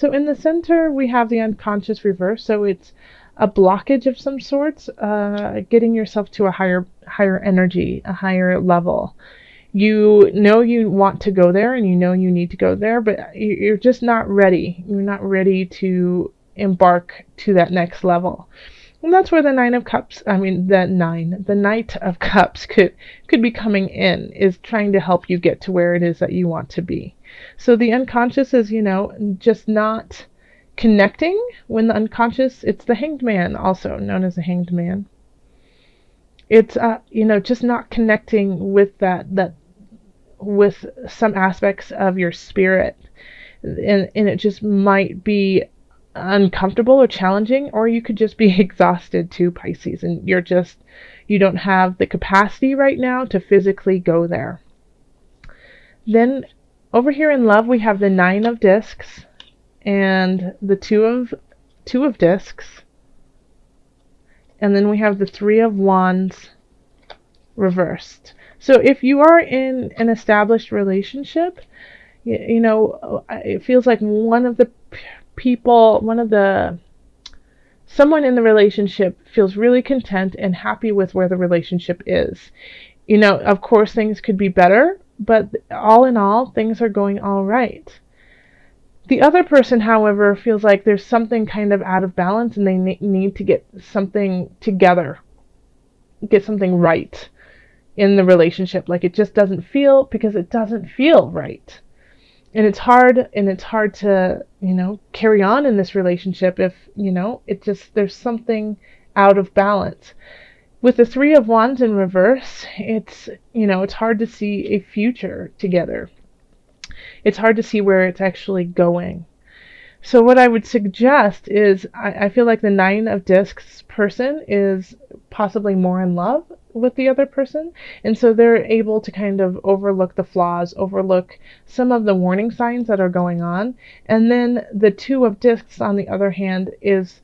So in the center, we have the unconscious reverse. So it's a blockage of some sorts, getting yourself to a higher energy, a higher level. You know you want to go there and you know you need to go there, but you're just not ready. You're not ready to embark to that next level. And that's where the the Knight of Cups could be coming in, is trying to help you get to where it is that you want to be. So the unconscious is, just not connecting. When the unconscious, it's the Hanged Man, also known as the Hanged Man. It's just not connecting with with some aspects of your spirit, and it just might be uncomfortable or challenging, or you could just be exhausted too, Pisces, and you don't have the capacity right now to physically go there. Then over here in love, we have the Nine of Discs and the Two of Discs, and then we have the Three of Wands reversed. So if you are in an established relationship, it feels like someone in the relationship feels really content and happy with where the relationship is. Of course things could be better, but all in all, things are going all right. The other person, however, feels like there's something kind of out of balance and they need to get something together, get something right in the relationship. Like it doesn't feel right. And it's hard to, carry on in this relationship if, there's something out of balance. With the Three of Wands in reverse, it's hard to see a future together. It's hard to see where it's actually going. So what I would suggest is, I feel like the Nine of Discs person is possibly more in love with the other person, and so they're able to kind of overlook the flaws, overlook some of the warning signs that are going on. And then the Two of Discs, on the other hand, is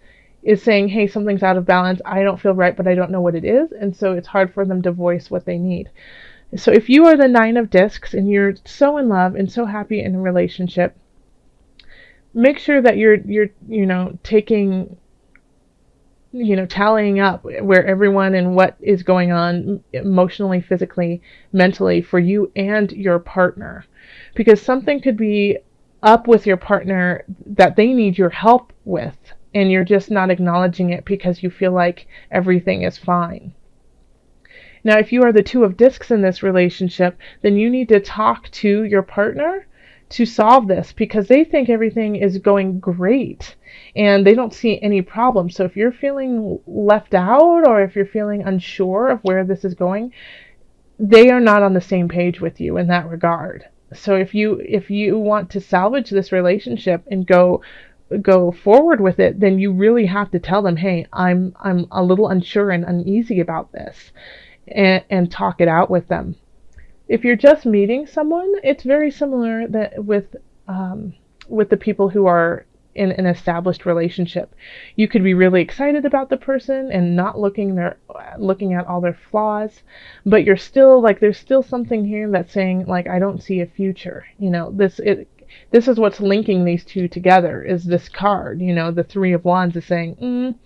saying, hey, something's out of balance, I don't feel right, but I don't know what it is, and so it's hard for them to voice what they need. So if you are the Nine of Discs and you're so in love and so happy in a relationship, make sure that you're taking, tallying up where everyone and what is going on emotionally, physically, mentally for you and your partner. Because something could be up with your partner that they need your help with, and you're just not acknowledging it because you feel like everything is fine. Now, if you are the Two of Discs in this relationship, then you need to talk to your partner to solve this, because they think everything is going great and they don't see any problem. So if you're feeling left out, or if you're feeling unsure of where this is going, they are not on the same page with you in that regard. So if you want to salvage this relationship and go forward with it, then you really have to tell them, hey, I'm a little unsure and uneasy about this, and talk it out with them. If you're just meeting someone, it's very similar with the people who are in an established relationship. You could be really excited about the person and not looking at all their flaws, but you're still like, there's still something here that's saying, like, I don't see a future. This is what's linking these two together, is this card. The Three of Wands is saying,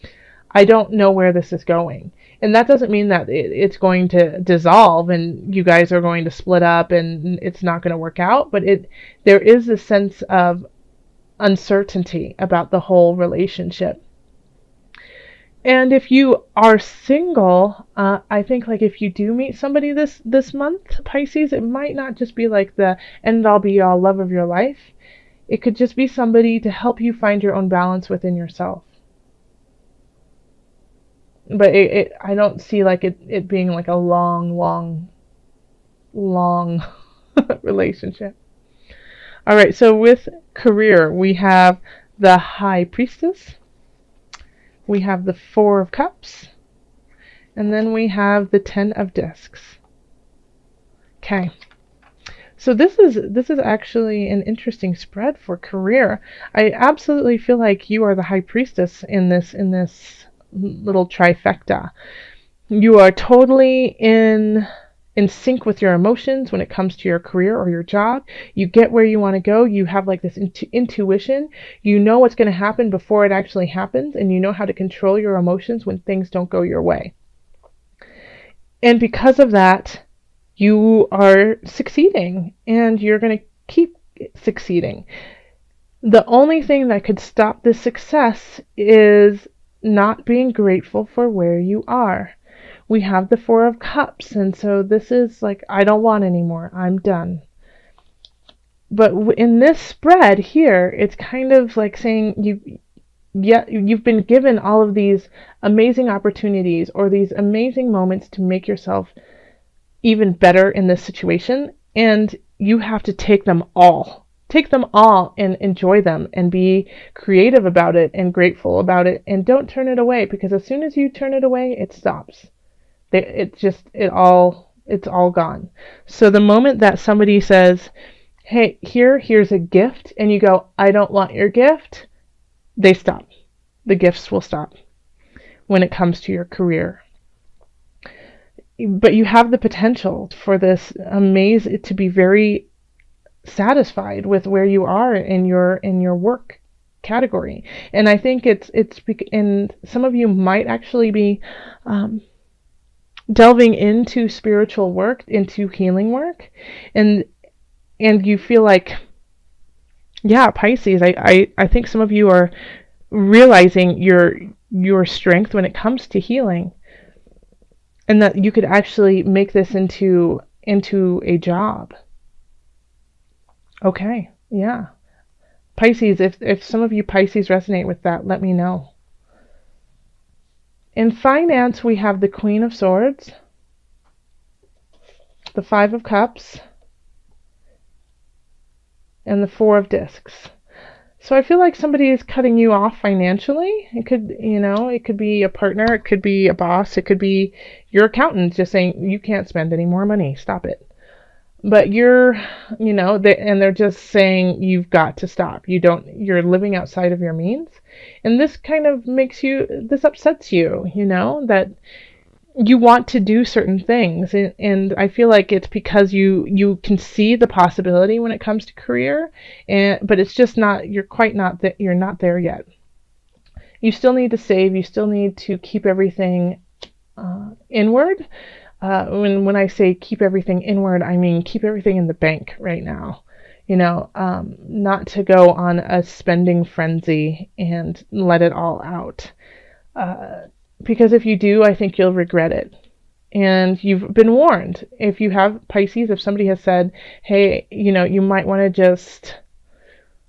I don't know where this is going. And that doesn't mean that it's going to dissolve and you guys are going to split up and it's not going to work out, but there is a sense of uncertainty about the whole relationship. And if you are single, I think, like, if you do meet somebody this month, Pisces, it might not just be like the end all be all love of your life. It could just be somebody to help you find your own balance within yourself. But I don't see like it being like a long relationship. All right, so with career, we have the High Priestess, we have the Four of Cups, and then we have the Ten of Discs. Okay. So this is actually an interesting spread for career. I absolutely feel like you are the High Priestess in this little trifecta. You are totally in in sync with your emotions when it comes to your career or your job. You get where you want to go. You have like this intuition. You know what's going to happen before it actually happens, and you know how to control your emotions when things don't go your way. And because of that, you are succeeding, and you're going to keep succeeding. The only thing that could stop this success is not being grateful for where you are. We have the Four of Cups, and so this is like, I don't want anymore. I'm done. But in this spread here, it's kind of like saying you've been given all of these amazing opportunities or these amazing moments to make yourself even better in this situation, and you have to take them all. Take them all and enjoy them and be creative about it and grateful about it, and don't turn it away, because as soon as you turn it away, it stops. It's all gone. So the moment that somebody says, hey, here's a gift, and you go, I don't want your gift, they stop. The gifts will stop when it comes to your career. But you have the potential for this to be very satisfied with where you are in your work category. And I think and some of you might actually be delving into spiritual work, into healing work, and you feel like, yeah, Pisces, I think some of you are realizing your strength when it comes to healing, and that you could actually make this into a job. Okay, yeah. Pisces, if some of you Pisces resonate with that, let me know. In finance, we have the Queen of Swords, the Five of Cups, and the Four of Discs. So I feel like somebody is cutting you off financially. It could be a partner, it could be a boss, it could be your accountant just saying, you can't spend any more money, stop it. But they're just saying you've got to stop. You're living outside of your means. And this kind of this upsets you, that you want to do certain things. And I feel like it's because you can see the possibility when it comes to career, but it's just you're not there yet. You still need to save. You still need to keep everything inward. When I say keep everything inward, I mean keep everything in the bank right now. Not to go on a spending frenzy and let it all out. Because if you do, I think you'll regret it. And you've been warned. If you have Pisces, if somebody has said, hey, you might want to just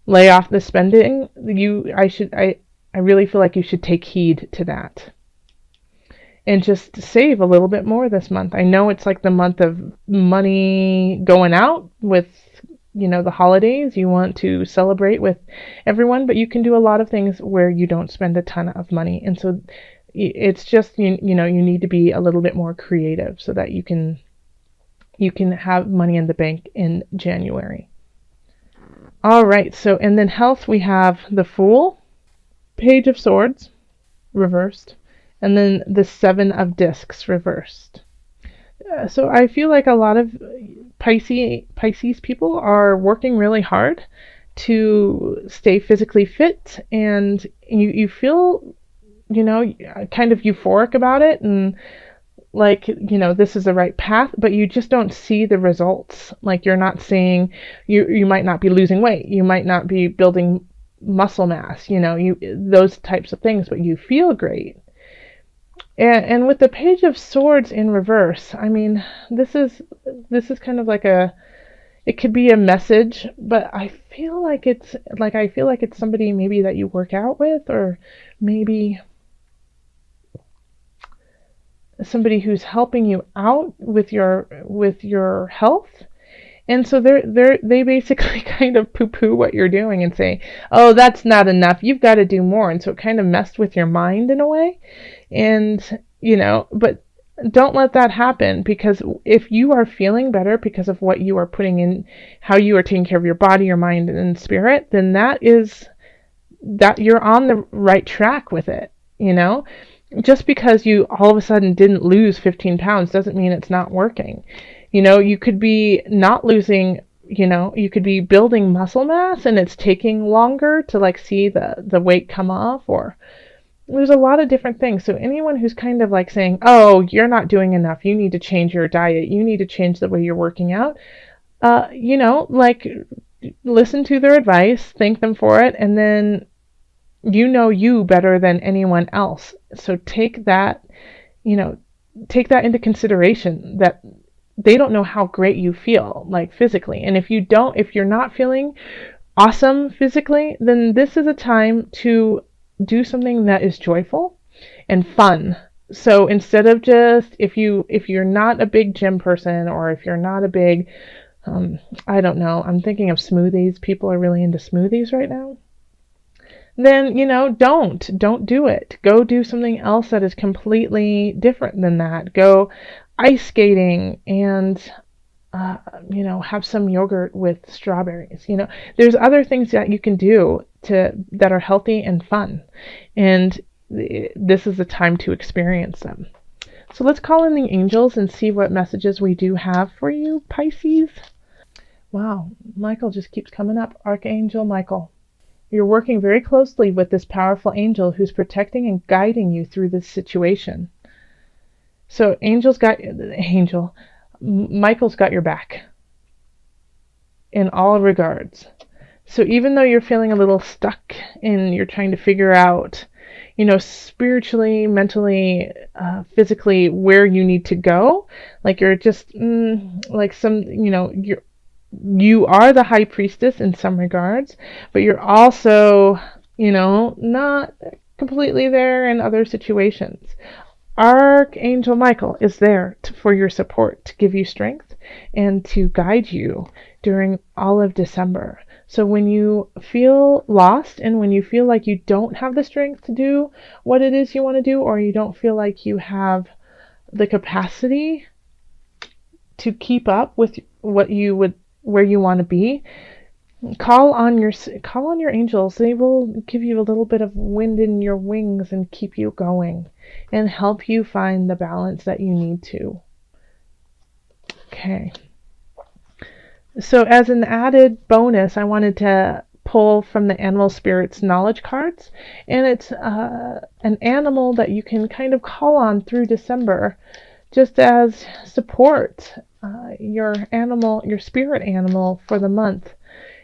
lay off the spending, I really feel like you should take heed to that. And just save a little bit more this month. I know it's like the month of money going out with, the holidays. You want to celebrate with everyone, but you can do a lot of things where you don't spend a ton of money. And so it's just, you need to be a little bit more creative so that you can have money in the bank in January. All right. So, and then health, we have the Fool, Page of Swords, reversed, and then the Seven of Discs reversed. So I feel like a lot of Pisces people are working really hard to stay physically fit, and you feel, kind of euphoric about it, and like, this is the right path, but you just don't see the results. Like, you're not seeing, you might not be losing weight, you might not be building muscle mass, those types of things, but you feel great. And with the Page of Swords in reverse, I mean, this is kind of like it could be a message, but I feel like it's somebody maybe that you work out with, or maybe somebody who's helping you out with your health. And so they basically kind of poo-poo what you're doing and say, oh, that's not enough, you've got to do more. And so it kind of messed with your mind in a way. And, but don't let that happen, because if you are feeling better because of what you are putting in, how you are taking care of your body, your mind, and spirit, then that you're on the right track with it, Just because you all of a sudden didn't lose 15 pounds doesn't mean it's not working. You could be not losing, you could be building muscle mass and it's taking longer to like see the weight come off, or there's a lot of different things. So anyone who's kind of like saying, "Oh, you're not doing enough. You need to change your diet. You need to change the way you're working out." Like listen to their advice, thank them for it, and then you better than anyone else. So you know, take that into consideration, that they don't know how great you feel like physically. And if you're not feeling awesome physically, then this is a time to do something that is joyful and fun. So instead of just, if you're not a big gym person, or if you're not a big I don't know, I'm thinking of smoothies. People are really into smoothies right now. Then, don't do it. Go do something else that is completely different than that. Go ice skating and uh, have some yogurt with strawberries. There's other things that you can do that are healthy and fun. And this is the time to experience them. So let's call in the angels and see what messages we do have for you, Pisces. Wow, Michael just keeps coming up. Archangel Michael. You're working very closely with this powerful angel who's protecting and guiding you through this situation. So Michael's got your back in all regards. So even though you're feeling a little stuck and you're trying to figure out, spiritually, mentally, physically, where you need to go, like you're just like you are the high priestess in some regards, but you're also, not completely there in other situations. Archangel Michael is there for your support, to give you strength and to guide you during all of December. So when you feel lost and when you feel like you don't have the strength to do what it is you want to do, or you don't feel like you have the capacity to keep up with where you want to be, call on your angels. They will give you a little bit of wind in your wings and keep you going and help you find the balance that you need to. Okay. So as an added bonus, I wanted to pull from the Animal Spirits knowledge cards, and it's an animal that you can kind of call on through December just as support, your spirit animal for the month.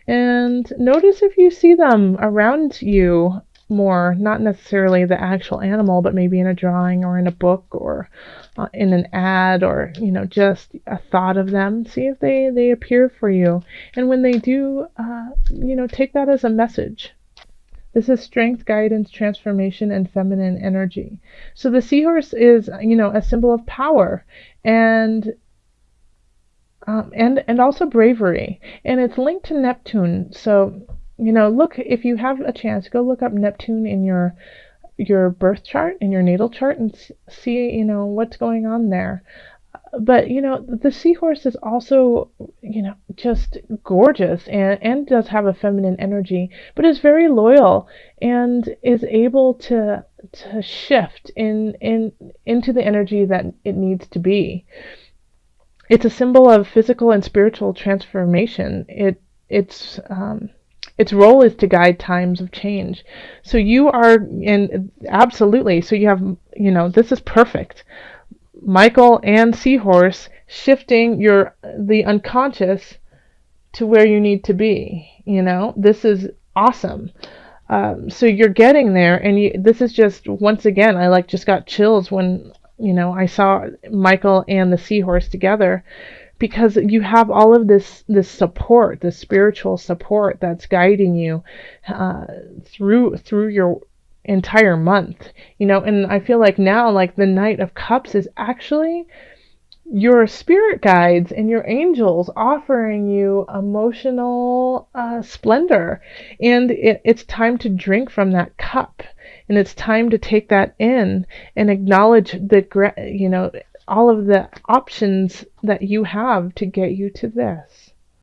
And notice if you see them around you more, not necessarily the actual animal, but maybe in a drawing or in a book or in an ad, or just a thought of them. See if they appear for you, and when they do, take that as a message. This is strength, guidance, transformation, and feminine energy. So the seahorse is, a symbol of power and also bravery, and it's linked to Neptune. So look, if you have a chance, go look up Neptune in your birth chart, in your natal chart, and see what's going on there. But the seahorse is also just gorgeous, and does have a feminine energy, but is very loyal and is able to shift into the energy that it needs to be. It's a symbol of physical and spiritual transformation. Its role is to guide times of change. So you are, and absolutely, so you have, this is perfect. Michael and Seahorse shifting the unconscious to where you need to be. This is awesome. So you're getting there, and this is just, once again, I just got chills when I saw Michael and the seahorse together, because you have all of this support, this spiritual support that's guiding you through your entire month. And I feel like now, the Knight of Cups is actually your spirit guides and your angels offering you emotional splendor, and it's time to drink from that cup, and it's time to take that in and acknowledge all of the options that you have to get you to this.